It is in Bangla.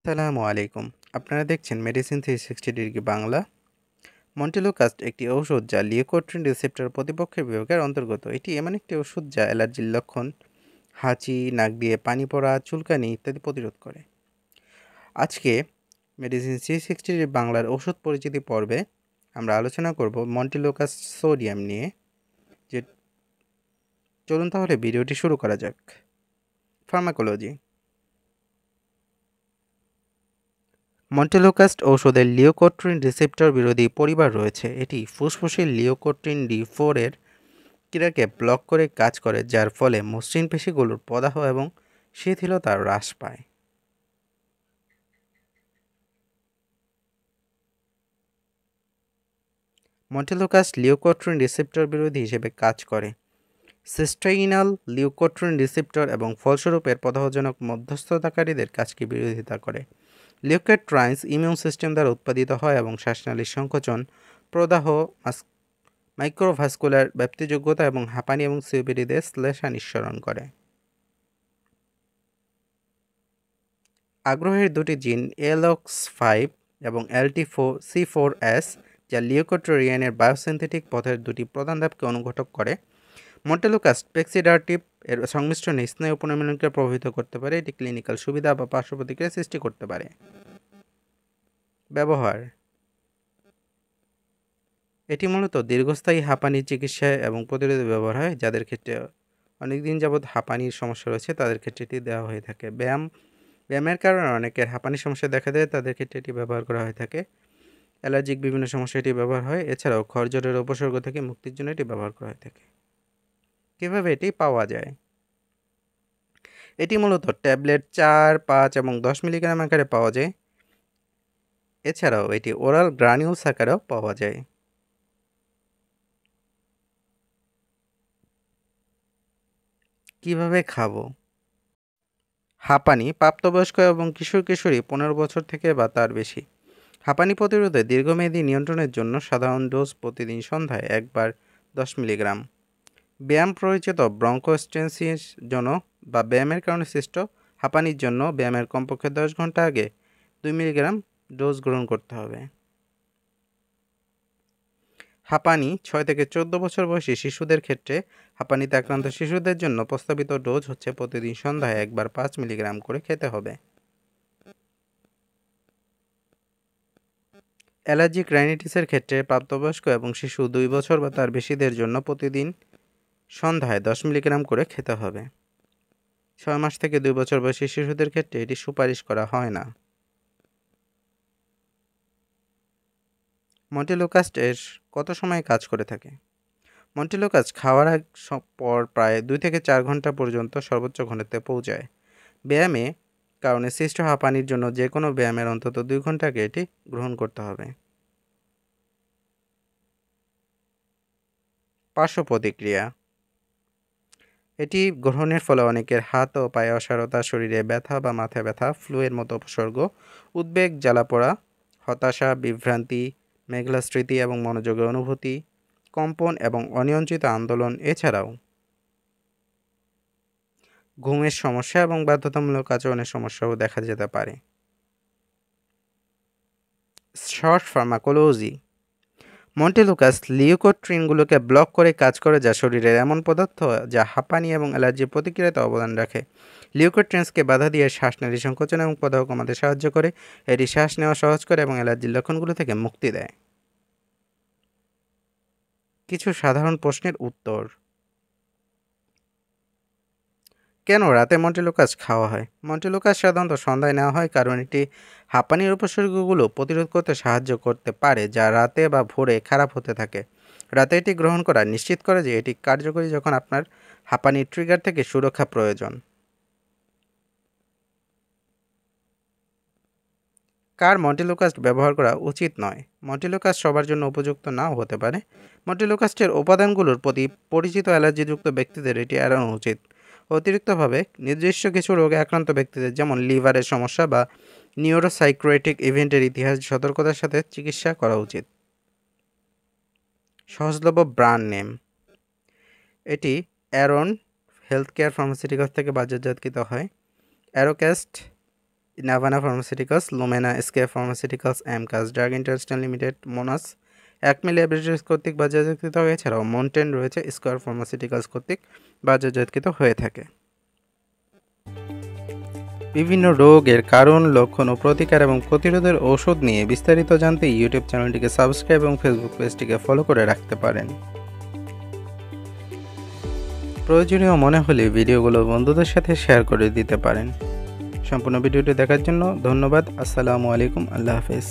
আসসালামু আলাইকুম। আপনারা দেখছেন মেডিসিন 360 ডিগ্রি বাংলা। মন্টেলোকাস্ট একটি ঔষধ যা লিউকোট্রিন রিসেপ্টর প্রতিপক্ষের বিভাগের অন্তর্গত। এটি এমন একটি ওষুধ যা অ্যালার্জির লক্ষণ, হাঁচি, নাক দিয়ে পানি পড়া, চুলকানি ইত্যাদি প্রতিরোধ করে। আজকে মেডিসিন 360 ডিগ্রি বাংলার ওষুধ পরিচিতি পর্বে আমরা আলোচনা করব মন্টেলোকাস্ট সোডিয়াম নিয়ে। যে চলুন তাহলে ভিডিওটি শুরু করা যাক। ফার্মাকোলজি। মন্টেলোকাস্ট ঔষধের লিউকোট্রিন রিসেপ্টর বিরোধী পরিবার রয়েছে। এটি ফুসফুসের লিউকোট্রিন D4 এর ক্রিয়াকে ব্লক করে কাজ করে, যার ফলে মসৃণ পেশিগুলোর প্রদাহ এবং শিথিলতা হ্রাস পায়। মন্টেলোকাস্ট লিউকোট্রিন রিসেপ্টর বিরোধী হিসেবে কাজ করে সিস্টাইনাল লিউকোট্রিন রিসেপ্টর এবং ফলস্বরূপ এর প্রদাহজনক মধ্যস্থতাকারীদের কাজকে বিরোধিতা করে। লিউকোট্রাইন্স ইমিউন সিস্টেম দ্বারা উৎপাদিত হয় এবং শ্বাসনালীর সংকোচন, প্রদাহ, মাইক্রোভাস্কুলার ব্যাপ্তিযোগ্যতা এবং হাঁপানি এবং সিওপিডিতে শ্লেষা নিঃসরণ করে। আগ্রহের দুটি জিন LOX5 এবং LT4C4S, যা লিউকোট্রিয়েনের বায়োসিনথেটিক পথের দুটি প্রধান ধাপকে অনুঘটক করে। মন্টেলোকাস্ট পেক্সিডারটিপ এর সংমিশ্রণে স্নায়ু পুনর্মিলনকে প্রভাবিত করতে পারে। এটি ক্লিনিক্যাল সুবিধা বা পার্শ্ব প্রতিক্রিয়া সৃষ্টি করতে পারে। ব্যবহার: এটি মূলত দীর্ঘস্থায়ী হাঁপানির চিকিৎসায় এবং প্রতিরোধে ব্যবহার হয়। যাদের ক্ষেত্রে অনেকদিন যাবৎ হাঁপানির সমস্যা রয়েছে তাদের ক্ষেত্রে এটি দেওয়া হয়ে থাকে। ব্যায়ামের কারণে অনেকের হাঁপানির সমস্যা দেখা দেয়, তাদের ক্ষেত্রে এটি ব্যবহার করা হয়ে থাকে। অ্যালার্জিক বিভিন্ন সমস্যা এটি ব্যবহার হয়। এছাড়াও খড়জলের উপসর্গ থেকে মুক্তির জন্য এটি ব্যবহার করা হয়ে থাকে। কীভাবে এটি পাওয়া যায়? এটি মূলত ট্যাবলেট 4, 5 এবং 10 মিলিগ্রাম আকারে পাওয়া যায়। এছাড়াও এটি ওরাল গ্রানিউলস আকারেও পাওয়া যায়। কিভাবে খাবো? হাঁপানি প্রাপ্তবয়স্ক এবং কিশোর কিশোরী 15 বছর থেকে বা তার বেশি। হাঁপানি প্রতিরোধে দীর্ঘমেয়াদী নিয়ন্ত্রণের জন্য সাধারণ ডোজ প্রতিদিন সন্ধ্যায় একবার 10 মিলিগ্রাম। ব্যায়াম প্রয়োজিত ব্রঙ্কোস্টেনসিস জন্য বা ব্যায়ামের কারণে সৃষ্ট হাঁপানির জন্য ব্যায়ামের কমপক্ষে 10 ঘন্টা আগে 2 মিলিগ্রাম ডোজ গ্রহণ করতে হবে। হাঁপানি 6 থেকে 14 বছর বয়সী শিশুদের ক্ষেত্রে হাঁপানিতে আক্রান্ত শিশুদের জন্য প্রস্তাবিত ডোজ হচ্ছে প্রতিদিন সন্ধ্যায় একবার 5 মিলিগ্রাম করে খেতে হবে। অ্যালার্জিক রাইনাইটিসের ক্ষেত্রে প্রাপ্তবয়স্ক এবং শিশু 2 বছর বা তার বেশিদের জন্য প্রতিদিন সন্ধ্যায় 10 মিলিগ্রাম করে খেতে হবে। 6 মাস থেকে 2 বছর বয়সী শিশুদের ক্ষেত্রে এটি সুপারিশ করা হয় না। মন্টেলোকাস্ট এর কত সময় কাজ করে থাকে? মন্টেলোকাস্ট খাওয়ার পর প্রায় 2 থেকে 4 ঘন্টা পর্যন্ত সর্বোচ্চ ঘনত্বে পৌঁছায়। ব্যায়ামে কারণে সৃষ্ট হাঁপানির জন্য যে কোনো ব্যায়ামের অন্তত 2 ঘন্টা আগে এটি গ্রহণ করতে হবে। পার্শ্ব প্রতিক্রিয়া: এটি গ্রহণের ফলে অনেকের হাত ও পায়ে অসাড়তা, শরীরে ব্যথা বা মাথায় ব্যথা, ফ্লু এর মতো উপসর্গ, উদ্বেগ, জ্বালাপোড়া, হতাশা, বিভ্রান্তি, মেঘলা স্মৃতি এবং মনোযোগের অনুভূতি, কম্পন এবং অনিয়ন্ত্রিত আন্দোলন, এছাড়াও ঘুমের সমস্যা এবং বাধ্যতামূলক আচরণের সমস্যাও দেখা যেতে পারে। শর্ট ফার্মাকোলজি: মন্টেলোকাস্ট লিউকোট্রিনগুলোকে ব্লক করে কাজ করে, যা শরীরের এমন পদার্থ যা হাঁপানি এবং অ্যালার্জির প্রতিক্রিয়াতে অবদান রাখে। লিউকোট্রিনসকে বাধা দিয়ে শ্বাসনালী সংকোচন এবং প্রদাহ কমাতে সাহায্য করে। এটি শ্বাস নেওয়া সহজ করে এবং অ্যালার্জির লক্ষণগুলো থেকে মুক্তি দেয়। কিছু সাধারণ প্রশ্নের উত্তর: কেন রাতে মন্টেলোকাস্ট খাওয়া হয়? মন্টেলোকাস্ট সাধারণত সন্ধ্যায় নেওয়া হয় কারণ এটি হাঁপানির উপসর্গগুলো প্রতিরোধ করতে সাহায্য করতে পারে, যা রাতে বা ভোরে খারাপ হতে থাকে। রাতে এটি গ্রহণ করা নিশ্চিত করে যে এটি কার্যকরী যখন আপনার হাঁপানির ট্রিগার থেকে সুরক্ষা প্রয়োজন। কার মন্টেলোকাস্ট ব্যবহার করা উচিত নয়? মন্টেলোকাস্ট সবার জন্য উপযুক্ত নাও হতে পারে। মন্টেলোকাস্টের উপাদানগুলোর প্রতি পরিচিত অ্যালার্জিযুক্ত ব্যক্তিদের এটি এড়ানো উচিত। অতিরিক্তভাবে নির্দিষ্ট কিছু রোগে আক্রান্ত ব্যক্তিদের, যেমন লিভারের সমস্যা বা নিউরোসাইক্রেটিক ইভেন্টের ইতিহাস সতর্কতার সাথে চিকিৎসা করা উচিত। সহজলভ্য ব্র্যান্ড নেম: এটি অ্যারন হেলথকেয়ার ফার্মাসিউটিক্যালস থেকে বাজারজাতকৃত হয়। অ্যারোক্যাস্ট নাভানা ফার্মাসিউটিক্যালস, লুমেনা, এসকেএফ ফার্মাসিউটিক্যালস, এমকাস ড্রাগ ইন্টারন্যাশনাল লিমিটেড, মোনাস, অ্যাকমে ল্যাবরেটরিজ কর্তৃক বাজারজাতকৃত হয়। এছাড়াও মন্টেন রয়েছে, স্কয়ার ফার্মাসিউটিক্যালস কর্তৃক বাজারজাতকৃত হয়ে থাকে। বিভিন্ন রোগের কারণ, লক্ষণ ও প্রতিকার এবং প্রতিরোধের ঔষধ নিয়ে বিস্তারিত জানতে ইউটিউব চ্যানেলটিকে সাবস্ক্রাইব এবং ফেসবুক পেজটিকে ফলো করে রাখতে পারেন। প্রয়োজনীয় মনে হলে ভিডিওগুলো বন্ধুদের সাথে শেয়ার করে দিতে পারেন। সম্পূর্ণ ভিডিওটি দেখার জন্য ধন্যবাদ। আসসালামু আলাইকুম। আল্লাহ হাফেজ।